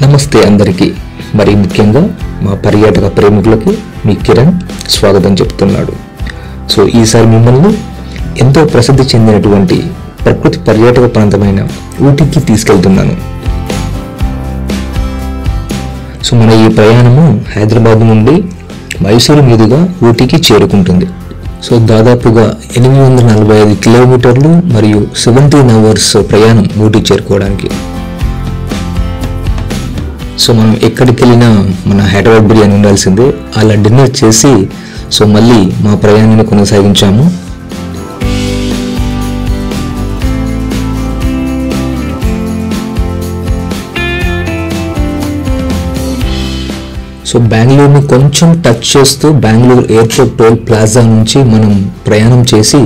నమస్తే అందరికీ. మరి ముఖ్యంగా మా పర్యాటక ప్రేమికులకి మీ కిరణ్ స్వాగతం చెప్తున్నాడు. సో ఈసారి మిమ్మల్ని ఎంతో ప్రసిద్ధి చెందినటువంటి ప్రకృతి పర్యాటక ప్రాంతమైన ఊటీకి తీసుకెళ్తున్నాను. సో మన ఈ ప్రయాణము హైదరాబాద్ నుండి మైసూరు మీదుగా ఊటీకి చేరుకుంటుంది. సో దాదాపుగా 845 కిలోమీటర్లు మరియు 17 అవర్స్ ప్రయాణం ఊటీ చేరుకోవడానికి. సో మనం ఎక్కడికి వెళ్ళినా మన హైదరాబాద్ బిర్యానీ ఉండాల్సిందే. అలా డిన్నర్ చేసి సో మళ్ళీ మా ప్రయాణాన్ని కొనసాగించాము. సో బెంగళూరుని కొంచెం టచ్ చేస్తూ బెంగళూరు ఎయిర్పోర్ట్ టోల్ ప్లాజా నుంచి మనం ప్రయాణం చేసి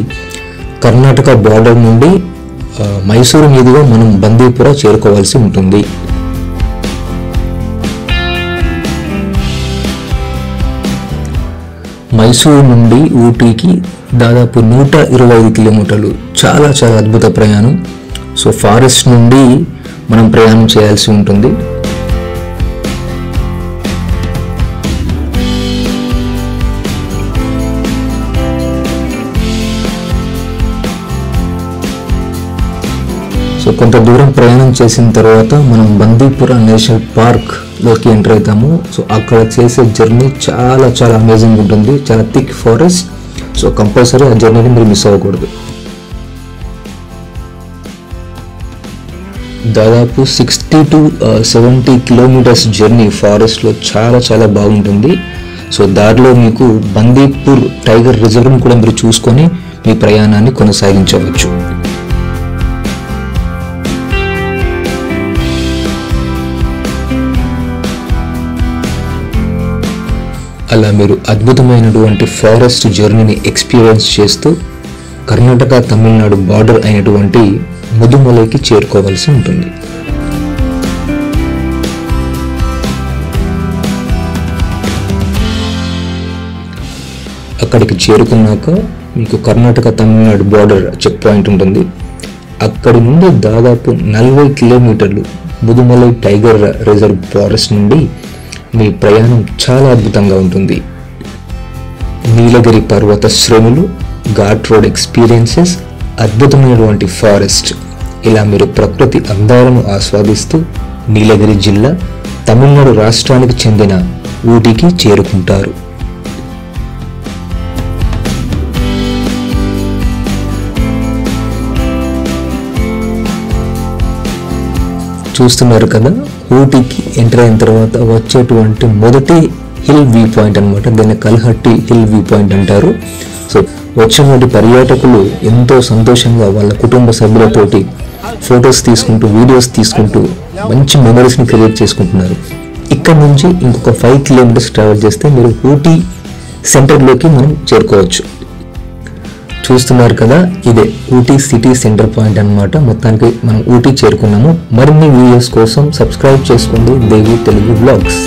కర్ణాటక బార్డర్ నుండి మైసూరు మీదుగా మనం బందీపుర చేరుకోవాల్సి ఉంటుంది. మైసూరు నుండి ఊటీకి దాదాపు 125 కిలోమీటర్లు. చాలా చాలా అద్భుత ప్రయాణం. సో ఫారెస్ట్ నుండి మనం ప్రయాణం చేయాల్సి ఉంటుంది. సో కొంత దూరం ప్రయాణం చేసిన తర్వాత మనం బందీపుర నేషనల్ పార్క్ లోకి ఎంటర్ అవుతాము. సో అక్కడ చేసే జర్నీ చాలా చాలా అమేజింగ్ ఉంటుంది. చాలా థిక్ ఫారెస్ట్. సో కంపల్సరీ ఆ జర్నీని మీరు మిస్ అవ్వకూడదు. దాదాపు 60 to 70 కిలోమీటర్స్ జర్నీ ఫారెస్ట్లో చాలా చాలా బాగుంటుంది. సో దారిలో మీకు బందీపూర్ టైగర్ రిజర్వ్ని కూడా మీరు చూసుకొని మీ ప్రయాణాన్ని కొనసాగించవచ్చు. అలా మీరు అద్భుతమైనటువంటి ఫారెస్ట్ జర్నీని ఎక్స్పీరియన్స్ చేస్తూ కర్ణాటక తమిళనాడు బార్డర్ అయినటువంటి ముదుమలైకి చేరుకోవాల్సి ఉంటుంది. అక్కడికి చేరుకున్నాక మీకు Karnataka Tamil Nadu border check point ఉంటుంది. అక్కడి నుండి దాదాపు 40 కిలోమీటర్లు ముదుమలై టైగర్ రిజర్వ్ ఫారెస్ట్ నుండి మీ ప్రయాణం చాలా అద్భుతంగా ఉంటుంది. నీలగిరి పర్వత శ్రేణులు, ఘాట్ రోడ్ ఎక్స్పీరియన్సెస్, అద్భుతమైనటువంటి ఫారెస్ట్, ఇలా మీరు ప్రకృతి అందాలను ఆస్వాదిస్తూ నీలగిరి జిల్లా తమిళనాడు రాష్ట్రానికి చెందిన ఊటీకి చేరుకుంటారు. చూస్తున్నారు కదా, ఊటీకి ఎంటర్ అయిన తర్వాత వచ్చేటువంటి మొదటి హిల్ వ్యూ పాయింట్ అనమాట. దీన్ని కల్హట్టి హిల్ వ్యూ పాయింట్ అంటారు. సో వచ్చినటువంటి పర్యాటకులు ఎంతో సంతోషంగా వాళ్ళ కుటుంబ సభ్యులతోటి ఫొటోస్ తీసుకుంటూ వీడియోస్ తీసుకుంటూ మంచి మెమరీస్ని క్రియేట్ చేసుకుంటున్నారు. ఇక్కడ నుంచి ఇంకొక 5 కిలోమీటర్స్ ట్రావెల్ చేస్తే మీరు ఊటీ సెంటర్లోకి మనం చేరుకోవచ్చు. చూస్తున్నారు కదా, ఇదే ఊటీ సిటీ సెంటర్ పాయింట్ అన్నమాట. మొత్తానికి మనం ఊటీ చేరుకున్నాము. మరిన్ని వీడియోస్ కోసం సబ్స్క్రైబ్ చేసుకోండి దేవి తెలుగు వ్లాగ్స్.